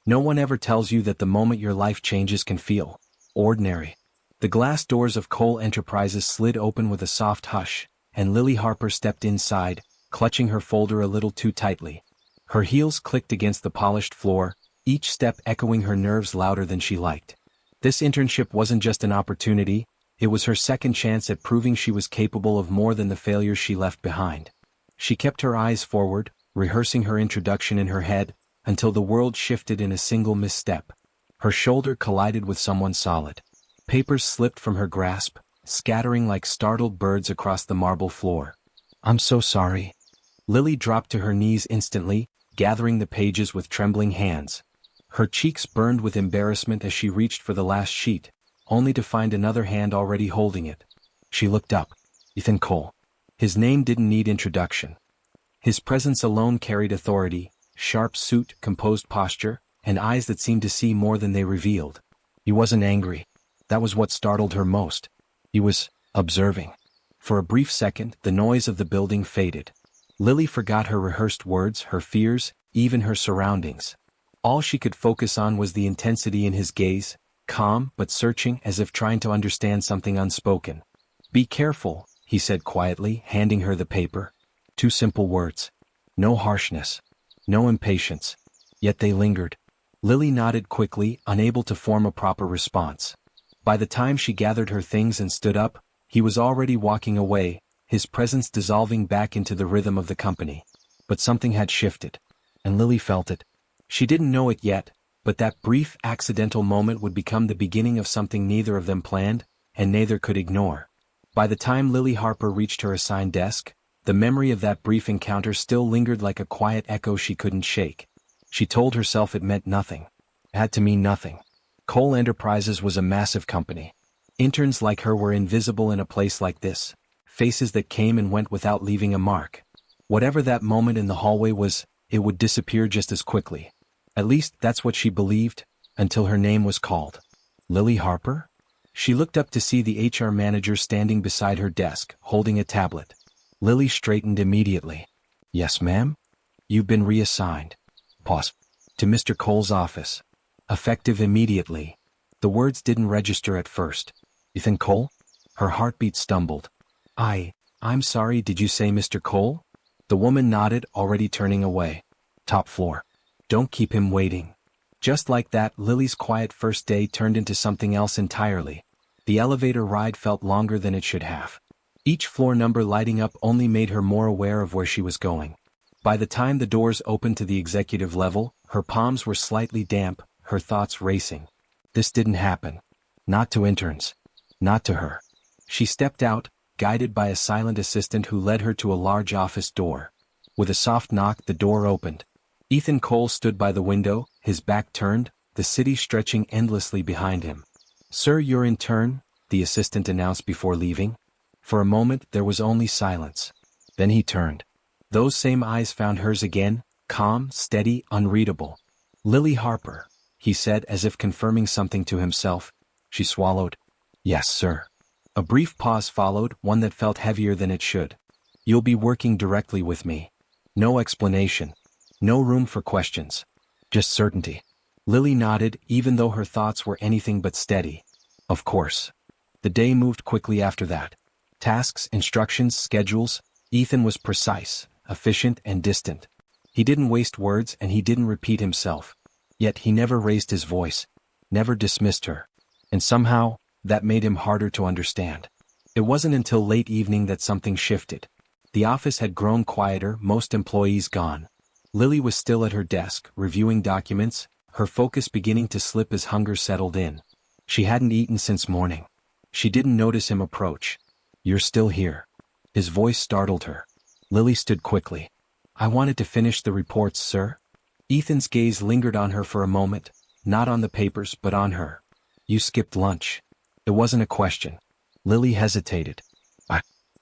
No one ever tells you that the moment your life changes can feel ordinary. The glass doors of Cole Enterprises slid open with a soft hush, and Lily Harper stepped inside, clutching her folder a little too tightly. Her heels clicked against the polished floor, each step echoing her nerves louder than she liked. This internship wasn't just an opportunity, it was her second chance at proving she was capable of more than the failures she left behind. She kept her eyes forward, rehearsing her introduction in her head, until the world shifted in a single misstep. Her shoulder collided with someone solid. Papers slipped from her grasp, scattering like startled birds across the marble floor. "I'm so sorry." Lily dropped to her knees instantly, gathering the pages with trembling hands. Her cheeks burned with embarrassment as she reached for the last sheet, only to find another hand already holding it. She looked up. Ethan Cole. His name didn't need introduction. His presence alone carried authority, sharp suit, composed posture, and eyes that seemed to see more than they revealed. He wasn't angry. That was what startled her most. He was observing. For a brief second, the noise of the building faded. Lily forgot her rehearsed words, her fears, even her surroundings. All she could focus on was the intensity in his gaze, calm but searching, as if trying to understand something unspoken. "Be careful," he said quietly, handing her the paper. Two simple words. No harshness. No impatience. Yet they lingered. Lily nodded quickly, unable to form a proper response. By the time she gathered her things and stood up, he was already walking away, his presence dissolving back into the rhythm of the company. But something had shifted. And Lily felt it. She didn't know it yet, but that brief, accidental moment would become the beginning of something neither of them planned, and neither could ignore. By the time Lily Harper reached her assigned desk, the memory of that brief encounter still lingered like a quiet echo she couldn't shake. She told herself it meant nothing. It had to mean nothing. Cole Enterprises was a massive company. Interns like her were invisible in a place like this, faces that came and went without leaving a mark. Whatever that moment in the hallway was, it would disappear just as quickly. At least that's what she believed, until her name was called. Lily Harper? She looked up to see the HR manager standing beside her desk, holding a tablet. Lily straightened immediately. "Yes, ma'am? You've been reassigned." Pause. "To Mr. Cole's office. Effective immediately." The words didn't register at first. "Ethan Cole?" Her heartbeat stumbled. I'm sorry, did you say Mr. Cole?" The woman nodded, already turning away. "Top floor. Don't keep him waiting." Just like that, Lily's quiet first day turned into something else entirely. The elevator ride felt longer than it should have. Each floor number lighting up only made her more aware of where she was going. By the time the doors opened to the executive level, her palms were slightly damp, her thoughts racing. This didn't happen. Not to interns. Not to her. She stepped out, guided by a silent assistant who led her to a large office door. With a soft knock, the door opened. Ethan Cole stood by the window, his back turned, the city stretching endlessly behind him. "Sir, your intern," the assistant announced before leaving. For a moment there was only silence. Then he turned. Those same eyes found hers again, calm, steady, unreadable. "Lily Harper," he said as if confirming something to himself. She swallowed. "Yes, sir." A brief pause followed, one that felt heavier than it should. "You'll be working directly with me. No explanation. No room for questions. Just certainty." Lily nodded, even though her thoughts were anything but steady. Of course. The day moved quickly after that. Tasks, instructions, schedules. Ethan was precise, efficient, and distant. He didn't waste words and he didn't repeat himself. Yet he never raised his voice, never dismissed her. And somehow, that made him harder to understand. It wasn't until late evening that something shifted. The office had grown quieter, most employees gone. Lily was still at her desk, reviewing documents, her focus beginning to slip as hunger settled in. She hadn't eaten since morning. She didn't notice him approach. "You're still here." His voice startled her. Lily stood quickly. "I wanted to finish the reports, sir." Ethan's gaze lingered on her for a moment, not on the papers but on her. "You skipped lunch." It wasn't a question. Lily hesitated.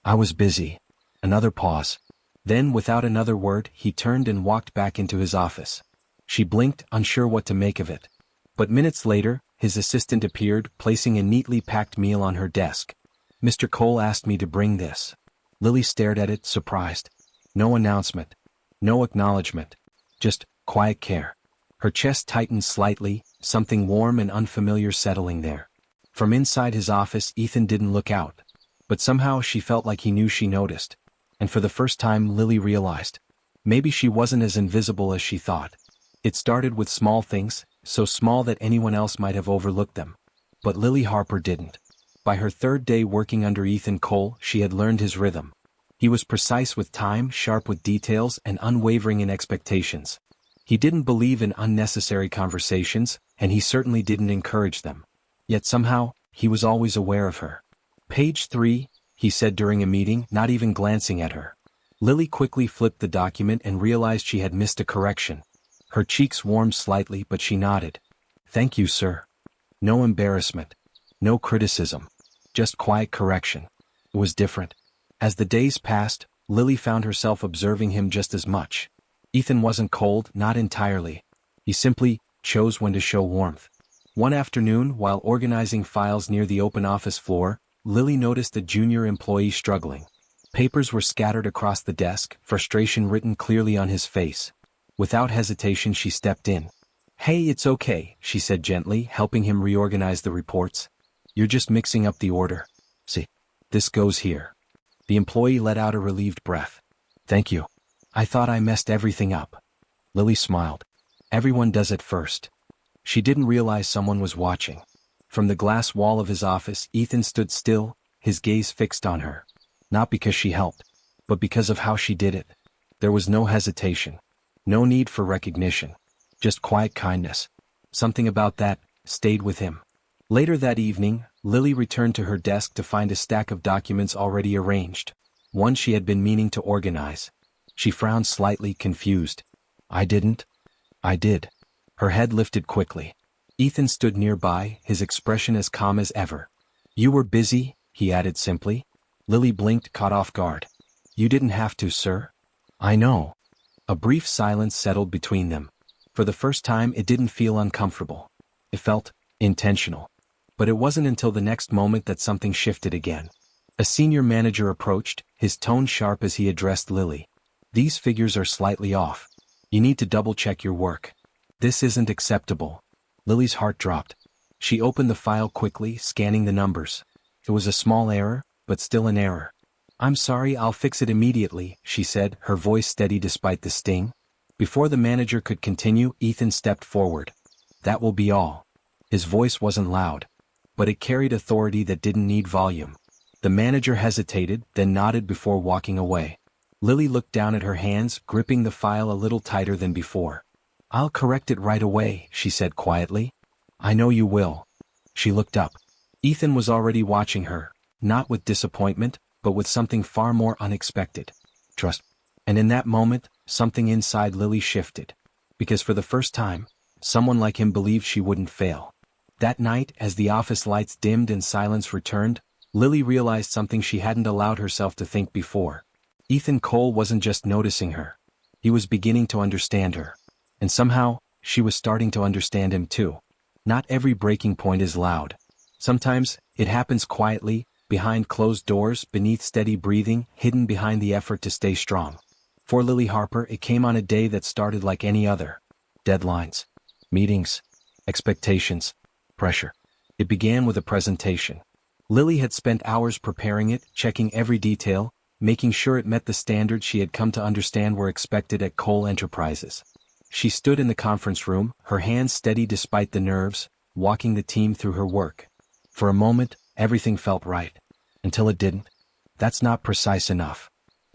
I was busy." Another pause. Then, without another word, he turned and walked back into his office. She blinked, unsure what to make of it. But minutes later, his assistant appeared, placing a neatly packed meal on her desk. "Mr. Cole asked me to bring this." Lily stared at it, surprised. No announcement. No acknowledgement. Just quiet care. Her chest tightened slightly, something warm and unfamiliar settling there. From inside his office, Ethan didn't look out. But somehow she felt like he knew she noticed. And for the first time Lily realized. Maybe she wasn't as invisible as she thought. It started with small things, so small that anyone else might have overlooked them. But Lily Harper didn't. By her third day working under Ethan Cole, she had learned his rhythm. He was precise with time, sharp with details, and unwavering in expectations. He didn't believe in unnecessary conversations, and he certainly didn't encourage them. Yet somehow, he was always aware of her. "Page 3, he said during a meeting, not even glancing at her. Lily quickly flipped the document and realized she had missed a correction. Her cheeks warmed slightly, but she nodded. "Thank you, sir." No embarrassment. No criticism. Just quiet correction. It was different. As the days passed, Lily found herself observing him just as much. Ethan wasn't cold, not entirely. He simply chose when to show warmth. One afternoon, while organizing files near the open office floor, Lily noticed a junior employee struggling. Papers were scattered across the desk, frustration written clearly on his face. Without hesitation she stepped in. "Hey, it's okay," she said gently, helping him reorganize the reports. "You're just mixing up the order. See, this goes here." The employee let out a relieved breath. "Thank you. I thought I messed everything up." Lily smiled. Everyone does it first. She didn't realize someone was watching. From the glass wall of his office, Ethan stood still, his gaze fixed on her. Not because she helped, but because of how she did it. There was no hesitation. No need for recognition. Just quiet kindness. Something about that stayed with him. Later that evening, Lily returned to her desk to find a stack of documents already arranged. One she had been meaning to organize. She frowned slightly, confused. "I didn't?" "I did." Her head lifted quickly. Ethan stood nearby, his expression as calm as ever. "You were busy," he added simply. Lily blinked, caught off guard. "You didn't have to, sir." "I know." A brief silence settled between them. For the first time it didn't feel uncomfortable. It felt intentional. But it wasn't until the next moment that something shifted again. A senior manager approached, his tone sharp as he addressed Lily. "These figures are slightly off. You need to double-check your work. This isn't acceptable." Lily's heart dropped. She opened the file quickly, scanning the numbers. It was a small error, but still an error. "I'm sorry, I'll fix it immediately," she said, her voice steady despite the sting. Before the manager could continue, Ethan stepped forward. "That will be all." His voice wasn't loud, but it carried authority that didn't need volume. The manager hesitated, then nodded before walking away. Lily looked down at her hands, gripping the file a little tighter than before. "I'll correct it right away," she said quietly. "I know you will." She looked up. Ethan was already watching her, not with disappointment, but with something far more unexpected. Trust. And in that moment, something inside Lily shifted. Because for the first time, someone like him believed she wouldn't fail. That night, as the office lights dimmed and silence returned, Lily realized something she hadn't allowed herself to think before. Ethan Cole wasn't just noticing her. He was beginning to understand her. And somehow, she was starting to understand him too. Not every breaking point is loud. Sometimes, it happens quietly, behind closed doors, beneath steady breathing, hidden behind the effort to stay strong. For Lily Harper, it came on a day that started like any other. Deadlines. Meetings. Expectations. Pressure. It began with a presentation. Lily had spent hours preparing it, checking every detail, making sure it met the standards she had come to understand were expected at Cole Enterprises. She stood in the conference room, her hands steady despite the nerves, walking the team through her work. For a moment, everything felt right. Until it didn't. "That's not precise enough."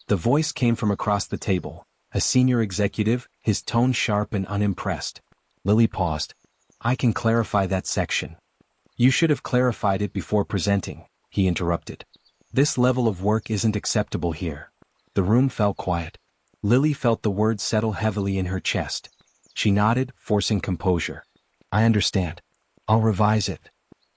The voice came from across the table, a senior executive, his tone sharp and unimpressed. Lily paused. "I can clarify that section." "You should have clarified it before presenting," he interrupted. "This level of work isn't acceptable here." The room fell quiet. Lily felt the words settle heavily in her chest. She nodded, forcing composure. "I understand. I'll revise it."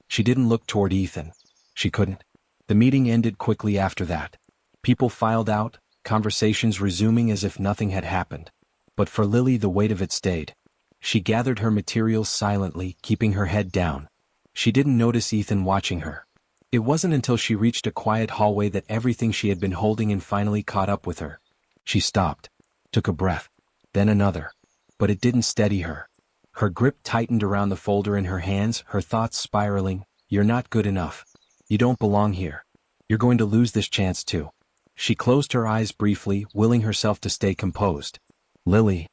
She didn't look toward Ethan. She couldn't. The meeting ended quickly after that. People filed out, conversations resuming as if nothing had happened. But for Lily the weight of it stayed. She gathered her materials silently, keeping her head down. She didn't notice Ethan watching her. It wasn't until she reached a quiet hallway that everything she had been holding in finally caught up with her. She stopped, took a breath, then another. But it didn't steady her. Her grip tightened around the folder in her hands, her thoughts spiraling. You're not good enough. You don't belong here. You're going to lose this chance too. She closed her eyes briefly, willing herself to stay composed. Lily.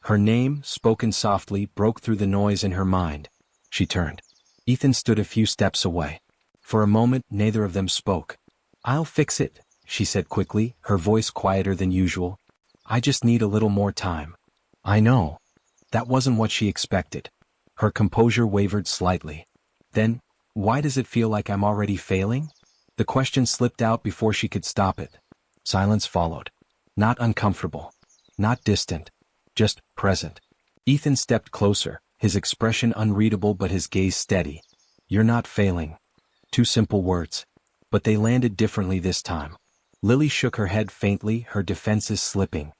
Her name, spoken softly, broke through the noise in her mind. She turned. Ethan stood a few steps away. For a moment, neither of them spoke. I'll fix it, she said quickly, her voice quieter than usual. I just need a little more time. I know. That wasn't what she expected. Her composure wavered slightly. Then, why does it feel like I'm already failing? The question slipped out before she could stop it. Silence followed. Not uncomfortable. Not distant. Just present. Ethan stepped closer, his expression unreadable but his gaze steady. You're not failing. 2 simple words. But they landed differently this time. Lily shook her head faintly, her defenses slipping.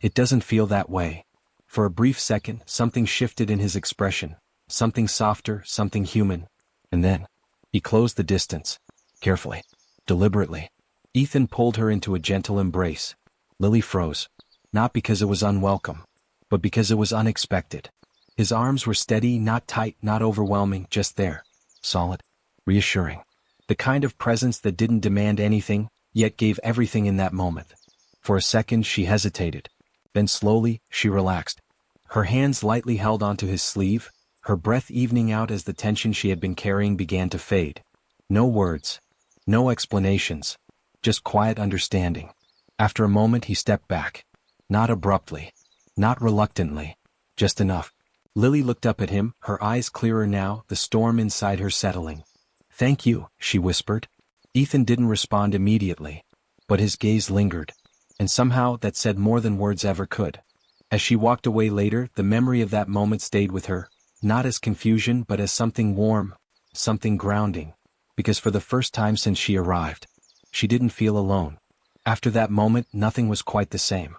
It doesn't feel that way. For a brief second, something shifted in his expression. Something softer, something human. And then, he closed the distance. Carefully. Deliberately. Ethan pulled her into a gentle embrace. Lily froze. Not because it was unwelcome, but because it was unexpected. His arms were steady, not tight, not overwhelming, just there. Solid. Reassuring. The kind of presence that didn't demand anything, yet gave everything in that moment. For a second she hesitated. Then slowly, she relaxed. Her hands lightly held onto his sleeve, her breath evening out as the tension she had been carrying began to fade. No words. No explanations. Just quiet understanding. After a moment he stepped back. Not abruptly. Not reluctantly. Just enough. Lily looked up at him, her eyes clearer now, the storm inside her settling. Thank you, she whispered. Ethan didn't respond immediately. But his gaze lingered. And somehow that said more than words ever could. As she walked away later, the memory of that moment stayed with her, not as confusion but as something warm, something grounding. Because for the first time since she arrived, she didn't feel alone. After that moment, nothing was quite the same.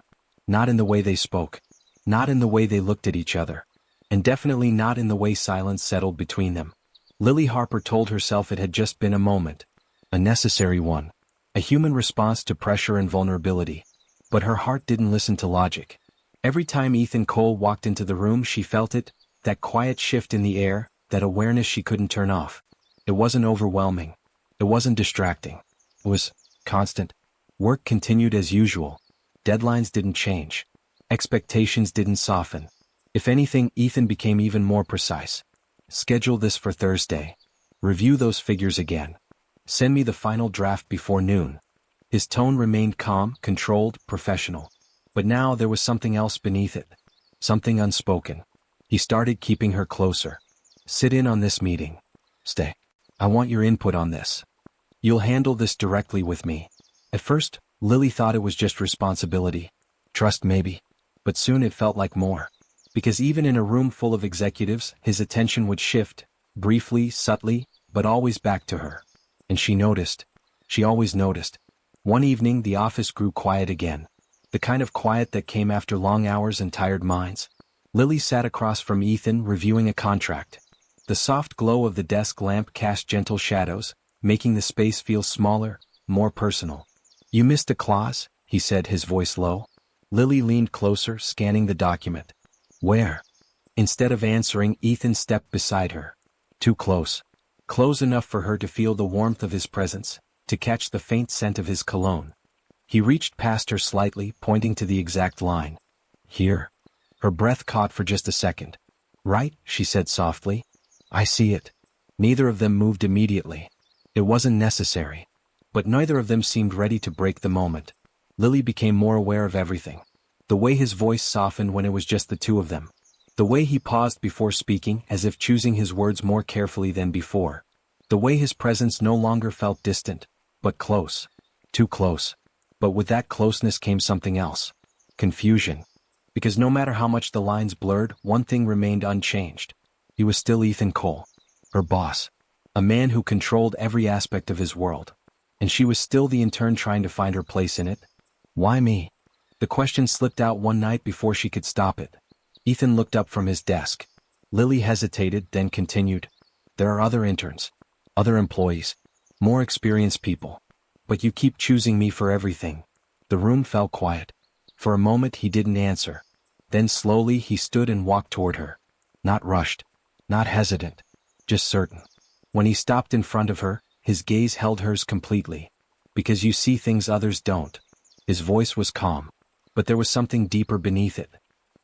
Not in the way they spoke. Not in the way they looked at each other. And definitely not in the way silence settled between them. Lily Harper told herself it had just been a moment. A necessary one. A human response to pressure and vulnerability. But her heart didn't listen to logic. Every time Ethan Cole walked into the room she felt it, that quiet shift in the air, that awareness she couldn't turn off. It wasn't overwhelming. It wasn't distracting. It was constant. Work continued as usual. Deadlines didn't change. Expectations didn't soften. If anything, Ethan became even more precise. Schedule this for Thursday. Review those figures again. Send me the final draft before noon. His tone remained calm, controlled, professional. But now there was something else beneath it. Something unspoken. He started keeping her closer. Sit in on this meeting. Stay. I want your input on this. You'll handle this directly with me. At first, Lily thought it was just responsibility. Trust maybe. But soon it felt like more. Because even in a room full of executives, his attention would shift, briefly, subtly, but always back to her. And she noticed. She always noticed. One evening the office grew quiet again. The kind of quiet that came after long hours and tired minds. Lily sat across from Ethan reviewing a contract. The soft glow of the desk lamp cast gentle shadows, making the space feel smaller, more personal. You missed a clause, he said, his voice low. Lily leaned closer, scanning the document. Where? Instead of answering, Ethan stepped beside her. Too close. Close enough for her to feel the warmth of his presence, to catch the faint scent of his cologne. He reached past her slightly, pointing to the exact line. Here. Her breath caught for just a second. Right, she said softly. I see it. Neither of them moved immediately. It wasn't necessary. But neither of them seemed ready to break the moment. Lily became more aware of everything. The way his voice softened when it was just the two of them. The way he paused before speaking, as if choosing his words more carefully than before. The way his presence no longer felt distant, but close. Too close. But with that closeness came something else. Confusion. Because no matter how much the lines blurred, one thing remained unchanged. He was still Ethan Cole. Her boss. A man who controlled every aspect of his world. And she was still the intern trying to find her place in it. Why me? The question slipped out one night before she could stop it. Ethan looked up from his desk. Lily hesitated, then continued. There are other interns. Other employees. More experienced people. But you keep choosing me for everything. The room fell quiet. For a moment he didn't answer. Then slowly he stood and walked toward her. Not rushed. Not hesitant. Just certain. When he stopped in front of her, his gaze held hers completely. Because you see things others don't. His voice was calm. But there was something deeper beneath it.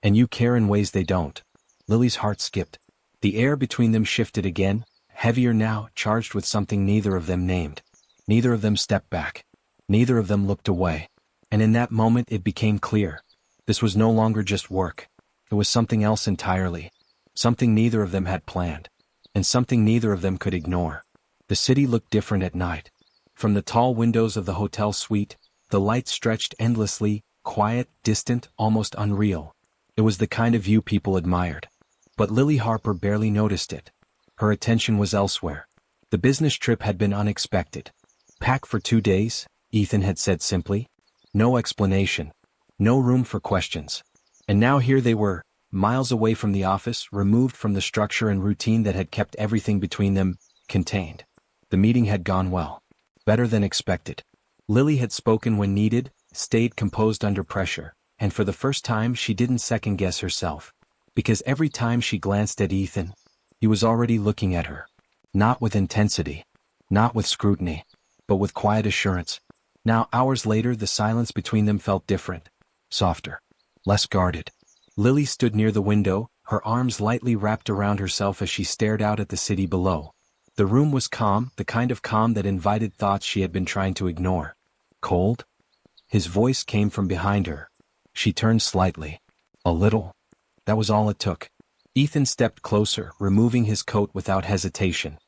And you care in ways they don't. Lily's heart skipped. The air between them shifted again, heavier now, charged with something neither of them named. Neither of them stepped back. Neither of them looked away. And in that moment it became clear. This was no longer just work. It was something else entirely. Something neither of them had planned. And something neither of them could ignore. The city looked different at night. From the tall windows of the hotel suite, the light stretched endlessly, quiet, distant, almost unreal. It was the kind of view people admired. But Lily Harper barely noticed it. Her attention was elsewhere. The business trip had been unexpected. Pack for 2 days, Ethan had said simply. No explanation. No room for questions. And now here they were, miles away from the office, removed from the structure and routine that had kept everything between them contained. The meeting had gone well. Better than expected. Lily had spoken when needed, stayed composed under pressure, and for the first time she didn't second-guess herself. Because every time she glanced at Ethan, he was already looking at her. Not with intensity. Not with scrutiny. But with quiet assurance. Now, hours later, the silence between them felt different. Softer. Less guarded. Lily stood near the window, her arms lightly wrapped around herself as she stared out at the city below. The room was calm, the kind of calm that invited thoughts she had been trying to ignore. Cold? His voice came from behind her. She turned slightly. A little. That was all it took. Ethan stepped closer, removing his coat without hesitation.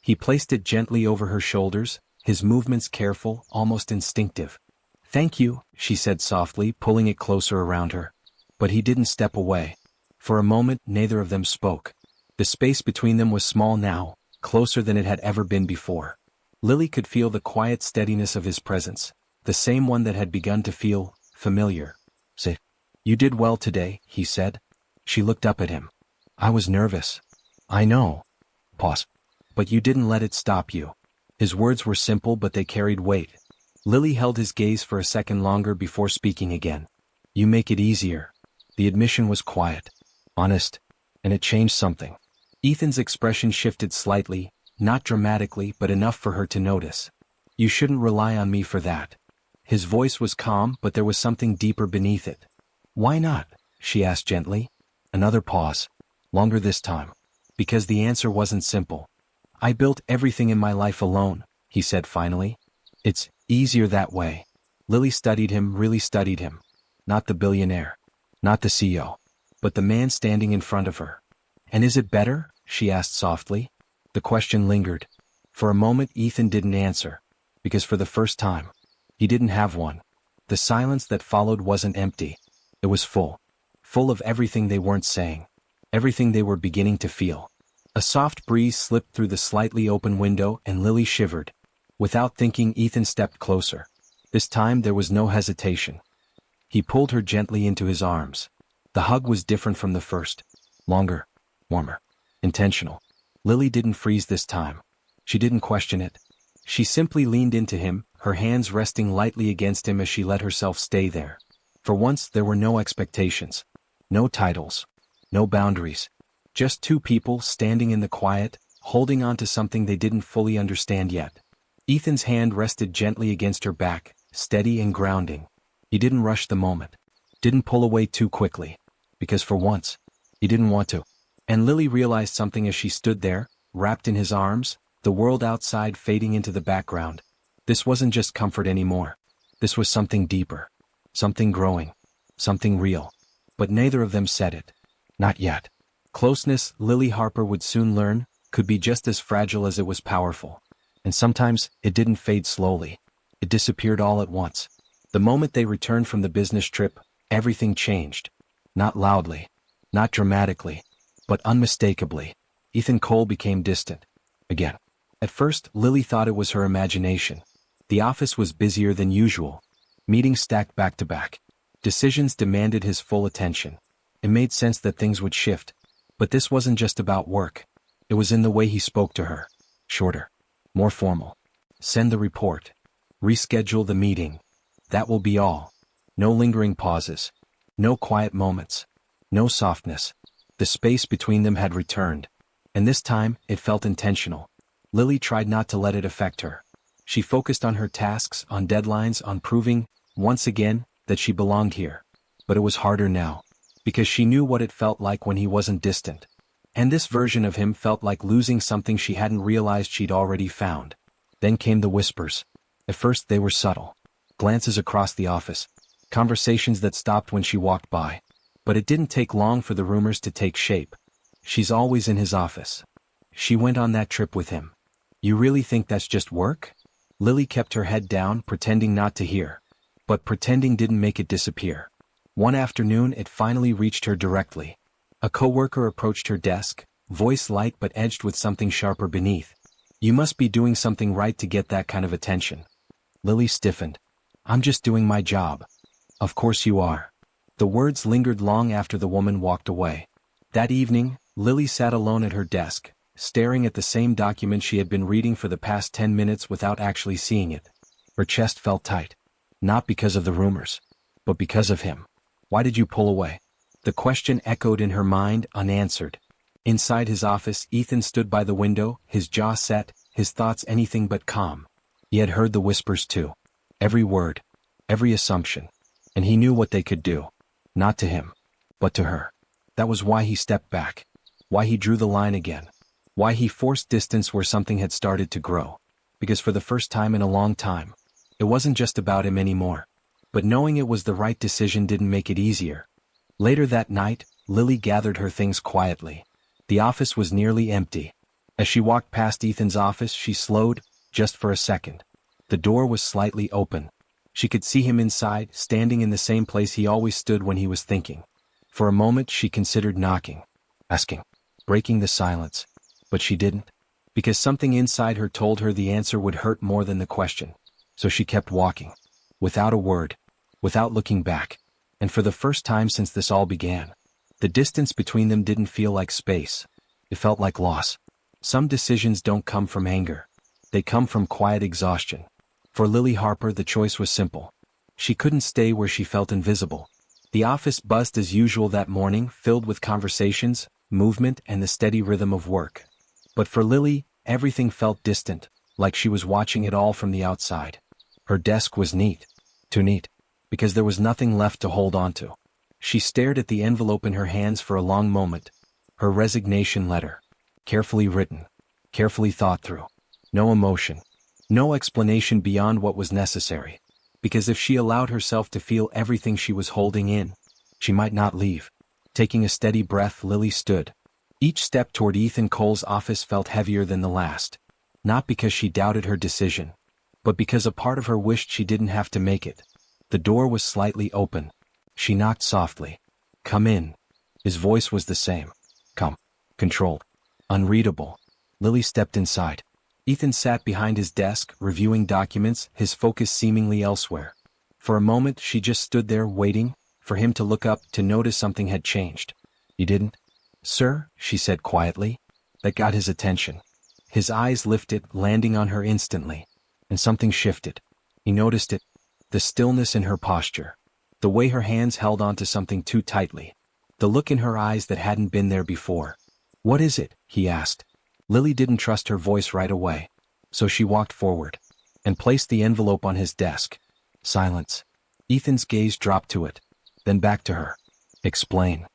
He placed it gently over her shoulders, his movements careful, almost instinctive. "Thank you," she said softly, pulling it closer around her. But he didn't step away. For a moment, neither of them spoke. The space between them was small now, closer than it had ever been before. Lily could feel the quiet steadiness of his presence, the same one that had begun to feel familiar. "Say, you did well today," he said. She looked up at him. "I was nervous." "I know." Pause. "But you didn't let it stop you." His words were simple, but they carried weight. Lily held his gaze for a second longer before speaking again. "You make it easier." The admission was quiet, honest, and it changed something. Ethan's expression shifted slightly, not dramatically, but enough for her to notice. "You shouldn't rely on me for that." His voice was calm, but there was something deeper beneath it. "Why not?" she asked gently. Another pause. Longer this time. Because the answer wasn't simple. "I built everything in my life alone," he said finally. "It's easier that way." Lily studied him, really studied him. Not the billionaire. Not the CEO. But the man standing in front of her. "And is it better?" she asked softly. The question lingered. For a moment Ethan didn't answer. Because for the first time, he didn't have one. The silence that followed wasn't empty. It was full. Full of everything they weren't saying. Everything they were beginning to feel. A soft breeze slipped through the slightly open window and Lily shivered. Without thinking, Ethan stepped closer. This time there was no hesitation. He pulled her gently into his arms. The hug was different from the first. Longer. Warmer. Intentional. Lily didn't freeze this time. She didn't question it. She simply leaned into him, her hands resting lightly against him as she let herself stay there. For once there were no expectations. No titles. No boundaries. Just two people standing in the quiet, holding on to something they didn't fully understand yet. Ethan's hand rested gently against her back, steady and grounding. He didn't rush the moment. Didn't pull away too quickly. Because for once, he didn't want to. And Lily realized something as she stood there, wrapped in his arms, the world outside fading into the background. This wasn't just comfort anymore. This was something deeper. Something growing. Something real. But neither of them said it. Not yet. Closeness, Lily Harper would soon learn, could be just as fragile as it was powerful. And sometimes, it didn't fade slowly. It disappeared all at once. The moment they returned from the business trip, everything changed. Not loudly. Not dramatically. But unmistakably. Ethan Cole became distant. Again. At first, Lily thought it was her imagination. The office was busier than usual. Meetings stacked back to back. Decisions demanded his full attention. It made sense that things would shift. But this wasn't just about work. It was in the way he spoke to her. Shorter. More formal. Send the report. Reschedule the meeting. That will be all. No lingering pauses. No quiet moments. No softness. The space between them had returned. And this time, it felt intentional. Lily tried not to let it affect her. She focused on her tasks, on deadlines, on proving, once again, that she belonged here. But it was harder now. Because she knew what it felt like when he wasn't distant. And this version of him felt like losing something she hadn't realized she'd already found. Then came the whispers. At first they were subtle. Glances across the office. Conversations that stopped when she walked by. But it didn't take long for the rumors to take shape. She's always in his office. She went on that trip with him. You really think that's just work? Lily kept her head down, pretending not to hear. But pretending didn't make it disappear. One afternoon it finally reached her directly. A coworker approached her desk, voice light but edged with something sharper beneath. You must be doing something right to get that kind of attention. Lily stiffened. I'm just doing my job. Of course you are. The words lingered long after the woman walked away. That evening, Lily sat alone at her desk, staring at the same document she had been reading for the past 10 minutes without actually seeing it. Her chest felt tight. Not because of the rumors, but because of him. Why did you pull away? The question echoed in her mind, unanswered. Inside his office, Ethan stood by the window, his jaw set, his thoughts anything but calm. He had heard the whispers too. Every word, every assumption. And he knew what they could do. Not to him, but to her. That was why he stepped back. Why he drew the line again. Why he forced distance where something had started to grow. Because for the first time in a long time, it wasn't just about him anymore. But knowing it was the right decision didn't make it easier. Later that night, Lily gathered her things quietly. The office was nearly empty. As she walked past Ethan's office, she slowed, just for a second. The door was slightly open. She could see him inside, standing in the same place he always stood when he was thinking. For a moment she considered knocking, asking, breaking the silence. But she didn't. Because something inside her told her the answer would hurt more than the question. So she kept walking. Without a word. Without looking back. And for the first time since this all began, the distance between them didn't feel like space. It felt like loss. Some decisions don't come from anger. They come from quiet exhaustion. For Lily Harper the choice was simple. She couldn't stay where she felt invisible. The office buzzed as usual that morning, filled with conversations, movement, and the steady rhythm of work. But for Lily, everything felt distant, like she was watching it all from the outside. Her desk was neat. Too neat. Because there was nothing left to hold on to. She stared at the envelope in her hands for a long moment. Her resignation letter. Carefully written. Carefully thought through. No emotion. No explanation beyond what was necessary. Because if she allowed herself to feel everything she was holding in, she might not leave. Taking a steady breath, Lily stood. Each step toward Ethan Cole's office felt heavier than the last. Not because she doubted her decision, but because a part of her wished she didn't have to make it. The door was slightly open. She knocked softly. Come in. His voice was the same. Come. Controlled. Unreadable. Lily stepped inside. Ethan sat behind his desk, reviewing documents, his focus seemingly elsewhere. For a moment she just stood there waiting, for him to look up, to notice something had changed. You didn't? Sir, she said quietly. That got his attention. His eyes lifted, landing on her instantly. And something shifted. He noticed it. The stillness in her posture. The way her hands held onto something too tightly. The look in her eyes that hadn't been there before. What is it? He asked. Lily didn't trust her voice right away. So she walked forward. And placed the envelope on his desk. Silence. Ethan's gaze dropped to it. Then back to her. Explain.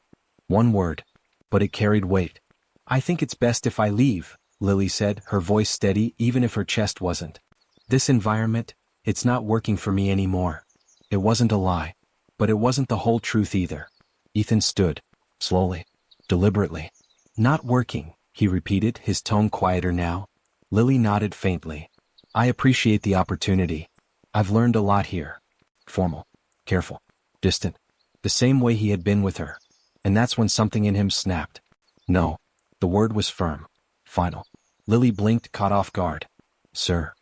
One word. But it carried weight. I think it's best if I leave, Lily said, her voice steady even if her chest wasn't. This environment, it's not working for me anymore. It wasn't a lie. But it wasn't the whole truth either. Ethan stood. Slowly. Deliberately. Not working, he repeated, his tone quieter now. Lily nodded faintly. I appreciate the opportunity. I've learned a lot here. Formal. Careful. Distant. The same way he had been with her. And that's when something in him snapped. No. The word was firm. Final. Lily blinked, caught off guard. Sir.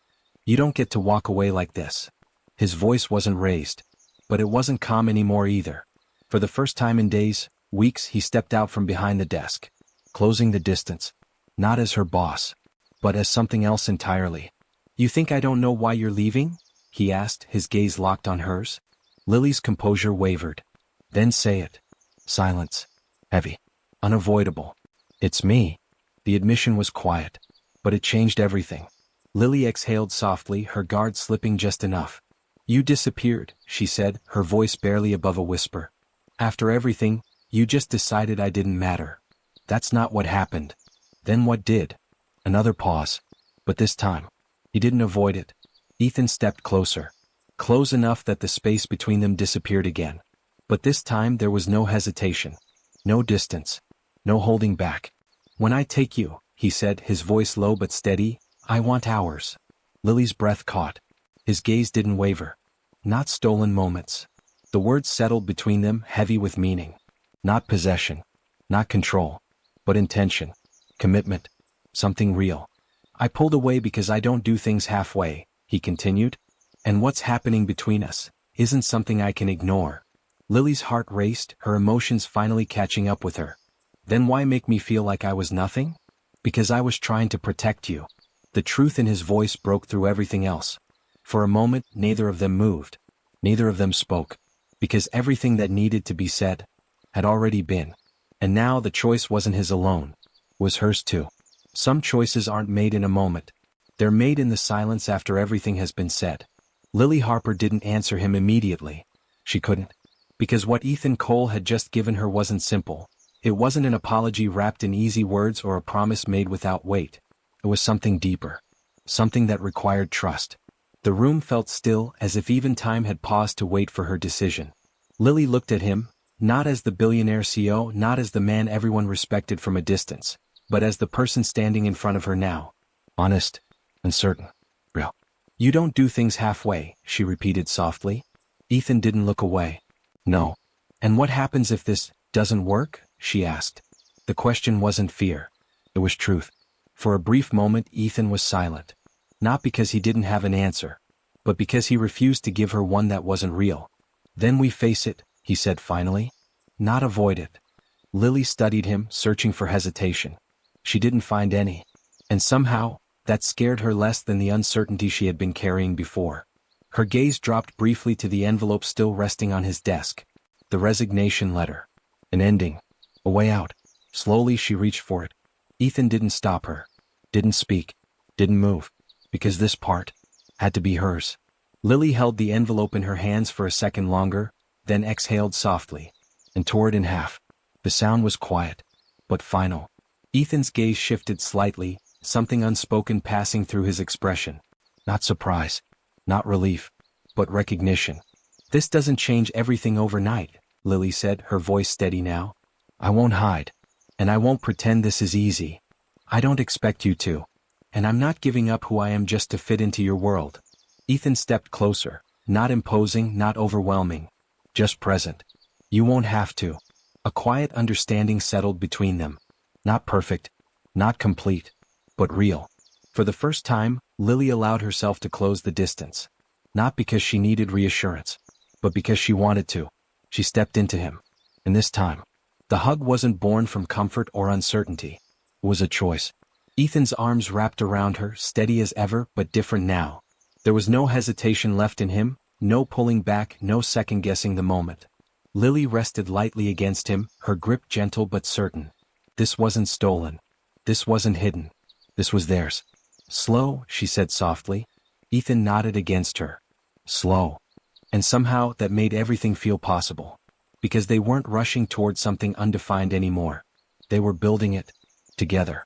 You don't get to walk away like this. His voice wasn't raised. But it wasn't calm anymore either. For the first time in days, weeks, he stepped out from behind the desk. Closing the distance. Not as her boss. But as something else entirely. You think I don't know why you're leaving? He asked, his gaze locked on hers. Lily's composure wavered. Then say it. Silence. Heavy. Unavoidable. It's me. The admission was quiet. But it changed everything. Lily exhaled softly, her guard slipping just enough. You disappeared, she said, her voice barely above a whisper. After everything, you just decided I didn't matter. That's not what happened. Then what did? Another pause. But this time, he didn't avoid it. Ethan stepped closer. Close enough that the space between them disappeared again. But this time there was no hesitation. No distance. No holding back. When I take you, he said, his voice low but steady, I want ours. Lily's breath caught. His gaze didn't waver. Not stolen moments. The words settled between them, heavy with meaning. Not possession. Not control. But intention. Commitment. Something real. I pulled away because I don't do things halfway, he continued. And what's happening between us isn't something I can ignore. Lily's heart raced, her emotions finally catching up with her. Then why make me feel like I was nothing? Because I was trying to protect you. The truth in his voice broke through everything else. For a moment, neither of them moved. Neither of them spoke. Because everything that needed to be said had already been. And now the choice wasn't his alone. It was hers too. Some choices aren't made in a moment. They're made in the silence after everything has been said. Lily Harper didn't answer him immediately. She couldn't. Because what Ethan Cole had just given her wasn't simple. It wasn't an apology wrapped in easy words or a promise made without weight. It was something deeper. Something that required trust. The room felt still, as if even time had paused to wait for her decision. Lily looked at him, not as the billionaire CEO, not as the man everyone respected from a distance, but as the person standing in front of her now. Honest. Uncertain. Real. You don't do things halfway, she repeated softly. Ethan didn't look away. No. And what happens if this doesn't work? She asked. The question wasn't fear. It was truth. For a brief moment Ethan was silent. Not because he didn't have an answer, but because he refused to give her one that wasn't real. Then we face it, he said finally. Not avoid it. Lily studied him, searching for hesitation. She didn't find any. And somehow, that scared her less than the uncertainty she had been carrying before. Her gaze dropped briefly to the envelope still resting on his desk. The resignation letter. An ending. A way out. Slowly she reached for it. Ethan didn't stop her. Didn't speak. Didn't move. Because this part had to be hers. Lily held the envelope in her hands for a second longer, then exhaled softly, and tore it in half. The sound was quiet, but final. Ethan's gaze shifted slightly, something unspoken passing through his expression. Not surprise. Not relief. But recognition. This doesn't change everything overnight, Lily said, her voice steady now. I won't hide. And I won't pretend this is easy. I don't expect you to. And I'm not giving up who I am just to fit into your world. Ethan stepped closer, not imposing, not overwhelming. Just present. You won't have to. A quiet understanding settled between them. Not perfect. Not complete. But real. For the first time, Lily allowed herself to close the distance. Not because she needed reassurance, but because she wanted to. She stepped into him. And this time, the hug wasn't born from comfort or uncertainty. It was a choice. Ethan's arms wrapped around her, steady as ever, but different now. There was no hesitation left in him, no pulling back, no second-guessing the moment. Lily rested lightly against him, her grip gentle but certain. This wasn't stolen. This wasn't hidden. This was theirs. Slow, she said softly. Ethan nodded against her. Slow. And somehow that made everything feel possible. Because they weren't rushing towards something undefined anymore. They were building it. Together.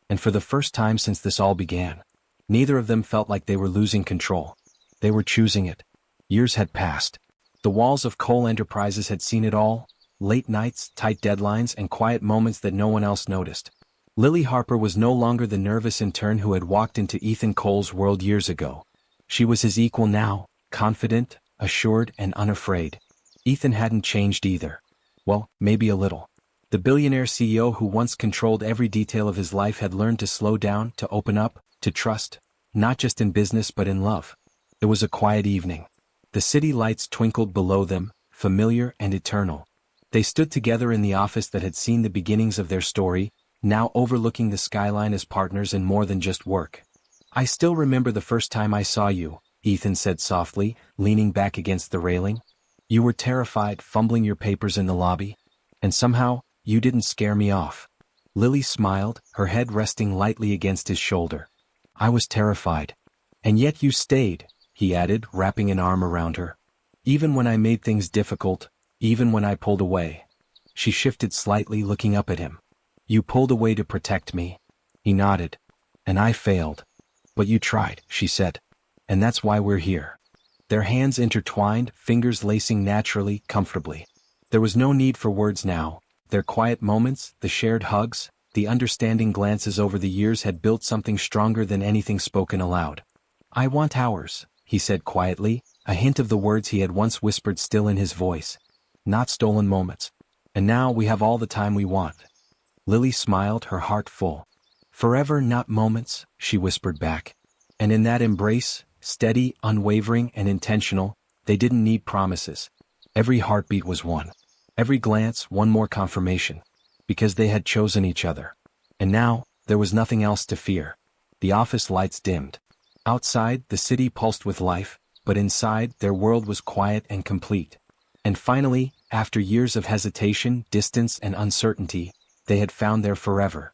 And for the first time since this all began, neither of them felt like they were losing control. They were choosing it. Years had passed. The walls of Cole Enterprises had seen it all, late nights, tight deadlines, and quiet moments that no one else noticed. Lily Harper was no longer the nervous intern who had walked into Ethan Cole's world years ago. She was his equal now, confident, assured, and unafraid. Ethan hadn't changed either. Well, maybe a little. The billionaire CEO who once controlled every detail of his life had learned to slow down, to open up, to trust, not just in business but in love. It was a quiet evening. The city lights twinkled below them, familiar and eternal. They stood together in the office that had seen the beginnings of their story, now overlooking the skyline as partners in more than just work. I still remember the first time I saw you, Ethan said softly, leaning back against the railing. You were terrified, fumbling your papers in the lobby. And somehow, You didn't scare me off. Lily smiled, her head resting lightly against his shoulder. I was terrified. And yet you stayed, he added, wrapping an arm around her. Even when I made things difficult, even when I pulled away. She shifted slightly, looking up at him. You pulled away to protect me. He nodded. And I failed. But you tried, she said. And that's why we're here. Their hands intertwined, fingers lacing naturally, comfortably. There was no need for words now. Their quiet moments, the shared hugs, the understanding glances over the years had built something stronger than anything spoken aloud. I want ours, he said quietly, a hint of the words he had once whispered still in his voice. Not stolen moments. And now we have all the time we want. Lily smiled, her heart full. Forever, not moments, she whispered back. And in that embrace, steady, unwavering, and intentional, they didn't need promises. Every heartbeat was one. Every glance, one more confirmation. Because they had chosen each other. And now, there was nothing else to fear. The office lights dimmed. Outside, the city pulsed with life, but inside, their world was quiet and complete. And finally, after years of hesitation, distance, and uncertainty, they had found their forever.